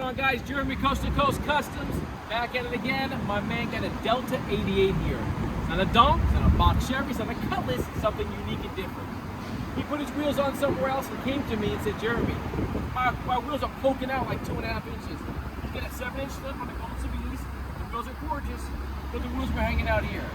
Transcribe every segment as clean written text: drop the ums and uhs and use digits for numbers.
on, guys? Jeremy, Coast to Coast Customs, back at it again. My man got a Delta 88 here. It's not a Donk, it's not a box Chevy, it's not a Cutlass, it's something unique and different. He put his wheels on somewhere else and came to me and said, Jeremy, my wheels are poking out like 2.5 inches. You get a 7-inch lip on the Golden CBs, the wheels are gorgeous, but the wheels were hanging out here.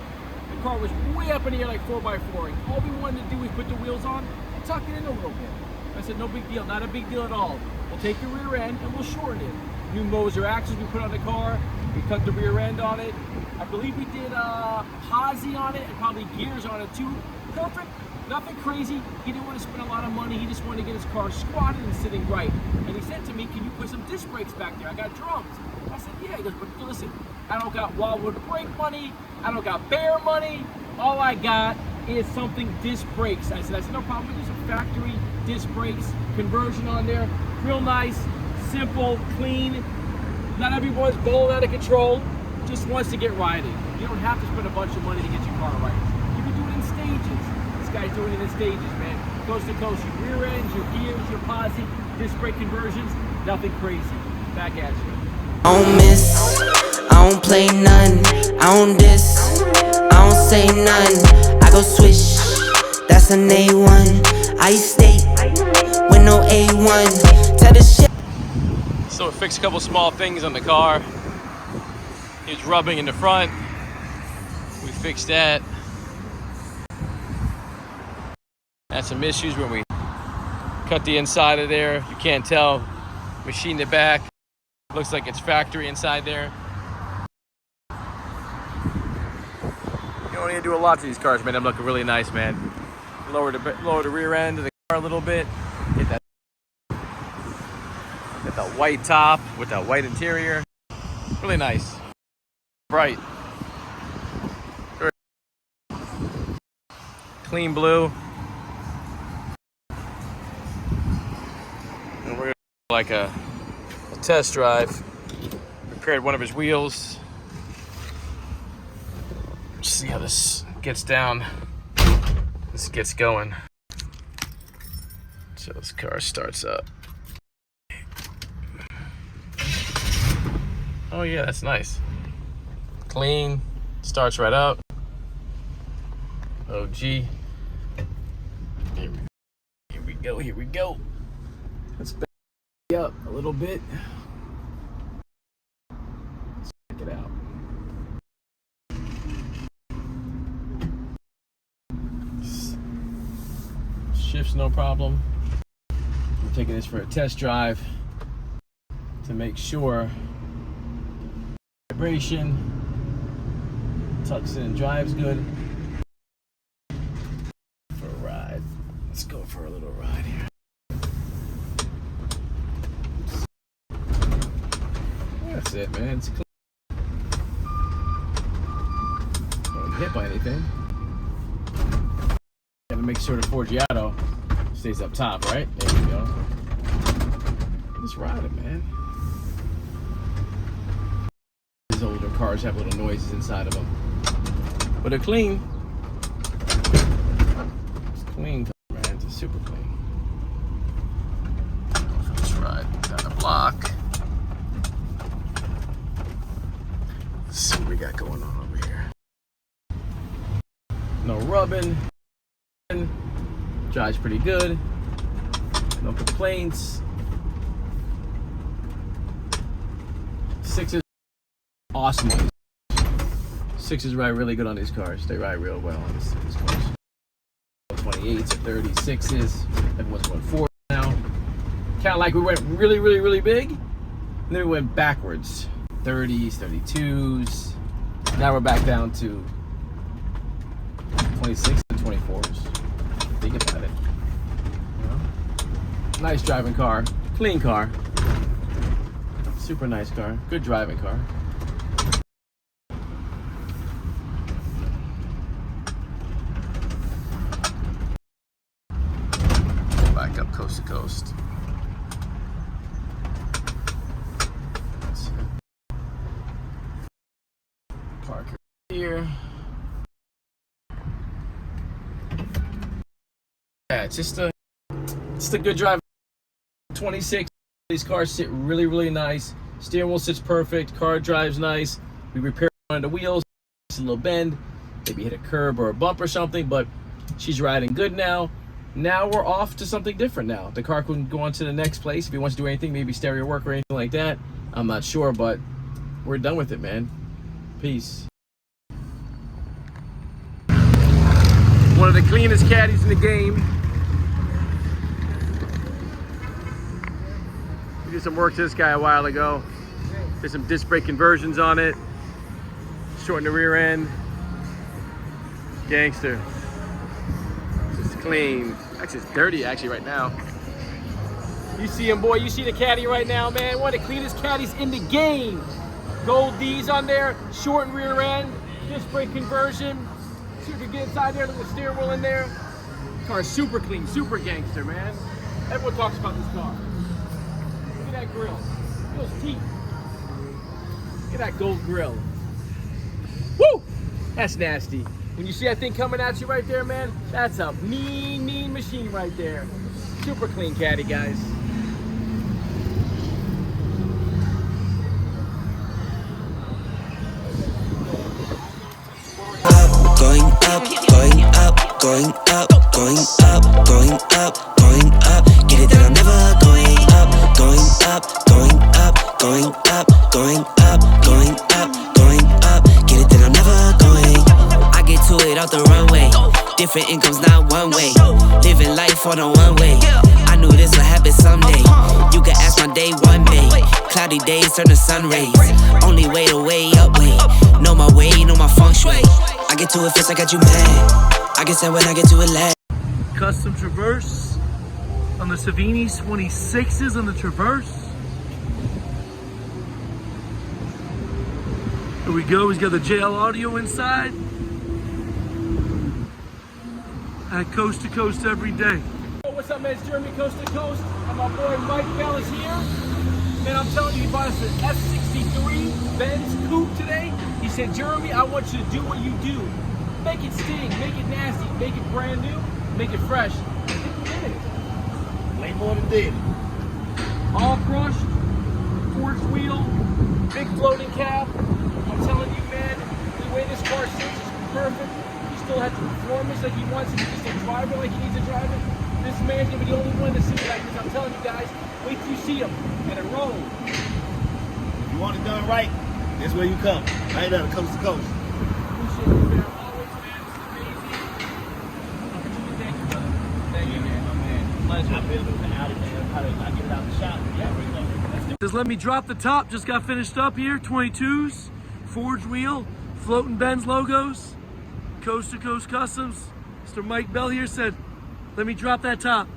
The car was way up in the air like 4x4, and all we wanted to do was put the wheels on and tuck it in a little bit. I said, no big deal, not a big deal at all. We'll take the rear end and we'll shorten it. New Moser axles we put on the car, we cut the rear end on it. I believe we did posi on it and probably gears on it too. Perfect, nothing crazy. He didn't want to spend a lot of money, he just wanted to get his car squatted and sitting right. And he said to me, can you put some disc brakes back there? I got drums. I said, yeah. He goes, but listen, I don't got wildwood brake money, I don't got bear money, all I got is something disc brakes. I said, no problem, there's a factory disc brakes conversion on there. Real nice, simple, clean. Not everyone's bowling out of control, just wants to get riding. You don't have to spend a bunch of money to get your car right. You can do it in stages. This guy's doing it in stages, man. Coast to coast, your rear ends, your gears, your posi, disc brake conversions, nothing crazy. Back at you. I don't miss, I don't play none, I don't diss, I don't say none, I go swish, that's an A1, I stay with no A1, tell the shit. So we fixed a couple small things on the car. He was rubbing in the front, we fixed that. Had some issues when we cut the inside of there, you can't tell, machined it back. Looks like it's factory inside there. You don't need to do a lot to these cars, man. Them look really nice, man. Lower the rear end of the car a little bit. Get that white top with that white interior. Really nice. Bright. Very clean blue. And we're gonna do like a test drive. Repaired one of his wheels. See how this gets down. This gets going. So this car starts up. Oh yeah, that's nice. Clean, starts right up. OG. Here we go, here we go. Let's back up a little bit. Let's check it out. Shifts no problem. I'm taking this for a test drive to make sure vibration tucks in, drives good. For a ride. Let's go for a little ride here. That's it, man. It's clean. Don't hit by anything. Gotta make sure the Forgiato stays up top, right? There you go. Just ride it, man. These older cars have little noises inside of them, but they're clean. It's clean, man. It's super clean. Let's ride down the block. Let's see what we got going on over here. No rubbing. Drives pretty good. No complaints. 6s, awesome on these. 6s ride really good on these cars. They ride real well on these cars. 28s, 36s. Everyone's going 40 now. Kind of like we went really, really, really big, and then we went backwards. 30s, 32s. Now we're back down to 26 and 24s. Think about it. You know? Nice driving car, clean car, super nice car, good driving car. Back up coast to coast. Park here. Yeah, it's just a good drive. 26 These cars sit really, really nice. Steering wheel sits perfect. Car drives nice. We repaired one of the wheels. It's a little bend. Maybe hit a curb or a bump or something, but she's riding good now. Now we're off to something different now. The car can go on to the next place if he wants to do anything, maybe stereo work or anything like that. I'm not sure, but we're done with it, man. Peace. One of the cleanest caddies in the game. We did some work to this guy a while ago. Did some disc brake conversions on it. Shortened the rear end. Gangster. It's clean. Actually, it's dirty actually right now. You see him, boy. You see the caddy right now, man. One of the cleanest caddies in the game. Gold D's on there. Shortened rear end. Disc brake conversion. See if you can get inside there. Look at the steering wheel in there. Car's super clean, super gangster, man. Everyone talks about this car. Look at that grill. Look at those teeth. Look at that gold grill. Woo! That's nasty. When you see that thing coming at you right there, man, that's a mean, mean machine right there. Super clean caddy, guys. Going up, going up, going up, going up, going up, going up. Get it that I'm never going up, going up, going up, going up, going up, going up, going up. Get it that I'm never going. I get to it off the runway. Different incomes, not one way. Living life on a one way. I knew this would happen someday. You can ask my day one day. Cloudy days turn to sun rays. Only way to way up way. Know my way, know my feng shui. I get to it fast, I got you mad. I get sad when I get to it last. Custom Traverse on the Savini 26s on the Traverse. Here we go, he's got the JL audio inside. At Coast to Coast every day. What's up, man? It's Jeremy, Coast to Coast. And my boy Mike Bell is here. Man, I'm telling you, he bought us an F63 Benz coupe today. He said, Jeremy, I want you to do what you do. Make it sting, make it nasty, make it brand new, make it fresh. I think you did it. Way more than did. All crushed, forged wheel, big floating cab. I'm telling you, man, the way this car sits is perfect. He still has the performance like he wants it. He just a driver like he needs to drive it. This man's gonna be the only one to see it like this. I'm telling you guys, wait till you see him and it rolls. If you want it done right, that's where you come. Right there, coast to coast. Appreciate you, man. Always, man. This is amazing. Thank you, brother. Thank you, man. Pleasure. I built it out of there. I get it out the shop. Yeah, bring it up. Just let me drop the top, just got finished up here. 22s, forged wheel, floating Benz logos, Coast to Coast Customs. Mr. Mike Bell here said, let me drop that top.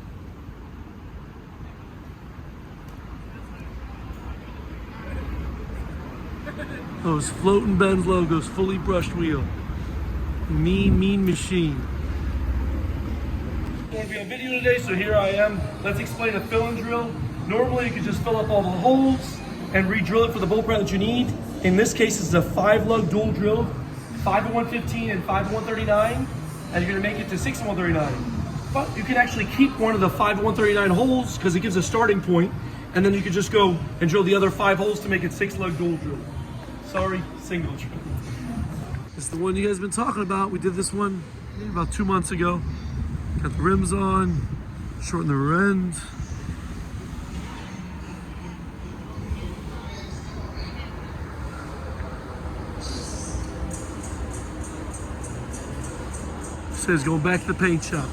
Those floating Benz logos, fully brushed wheel. Mean, mean machine. It's going to be a video today, so here I am. Let's explain a fill and drill. Normally you could just fill up all the holes and re-drill it for the bolt prep that you need. In this case, it's a 5-lug dual drill, 5 to 115 and 5 to 139, and you're going to make it to 6 to 139. But you can actually keep one of the 5 to 139 holes because it gives a starting point, and then you could just go and drill the other 5 holes to make it 6-lug dual drill. Sorry, single drill. This is the one you guys have been talking about. We did this one maybe about 2 months ago. Got the rims on, shorten the rear end. Says going back to the paint shop.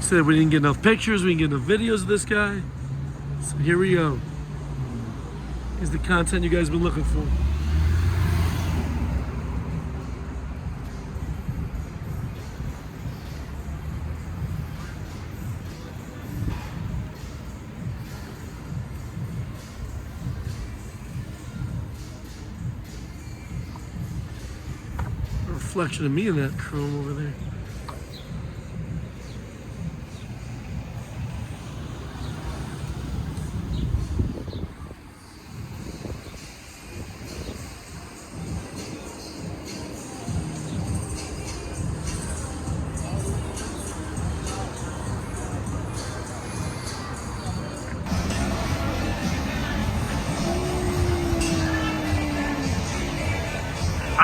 Said we didn't get enough pictures, we didn't get enough videos of this guy. So here we go. Here's the content you guys have been looking for. A reflection of me in that chrome over there.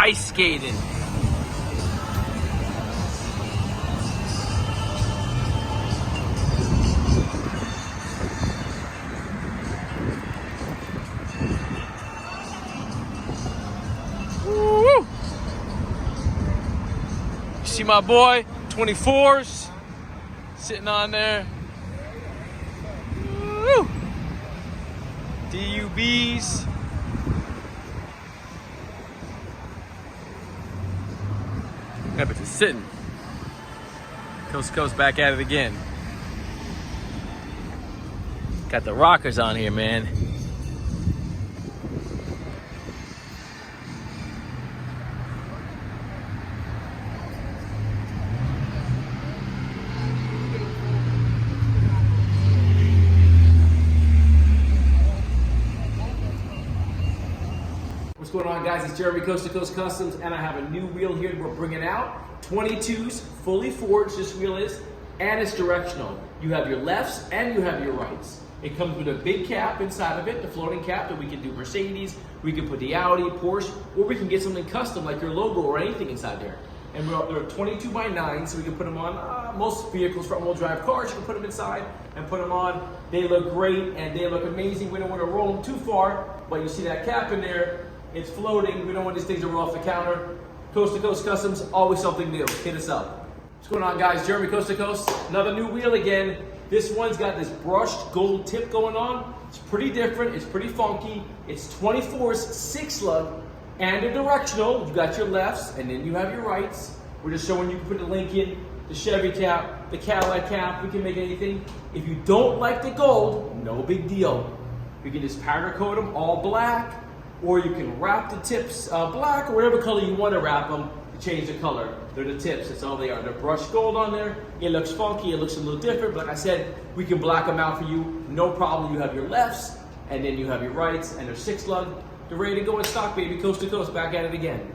ice skating. Woo! You see my boy, 24s, sitting on there. Woo! DUBs. Yeah, but just sitting. Coast to coast, back at it again. Got the rockers on here, man. What's going on, guys? It's Jeremy, Coast to Coast Customs, and I have a new wheel here that we're bringing out. 22s, fully forged, this wheel is, and it's directional. You have your lefts and you have your rights. It comes with a big cap inside of it, the floating cap that we can do Mercedes, we can put the Audi, Porsche, or we can get something custom like your logo or anything inside there. And they're 22 by 9, so we can put them on most vehicles, front-wheel drive cars. You can put them inside and put them on. They look great and they look amazing. We don't want to roll them too far, but you see that cap in there. It's floating. We don't want these things to roll off the counter. Coast to Coast Customs, always something new. Hit us up. What's going on, guys? Jeremy, Coast to Coast. Another new wheel again. This one's got this brushed gold tip going on. It's pretty different. It's pretty funky. It's 24s, 6 lug, and a directional. You got your lefts, and then you have your rights. We're just showing you can put the Lincoln, the Chevy cap, the Cadillac cap. We can make anything. If you don't like the gold, no big deal. We can just powder coat them all black, or you can wrap the tips black or whatever color you want to wrap them to change the color. They're the tips, that's all they are. They're brushed gold on there. It looks funky, it looks a little different, but like I said, we can black them out for you, no problem. You have your lefts, and then you have your rights, and they're 6 lug. They're ready to go in stock, baby. Coast to coast, back at it again.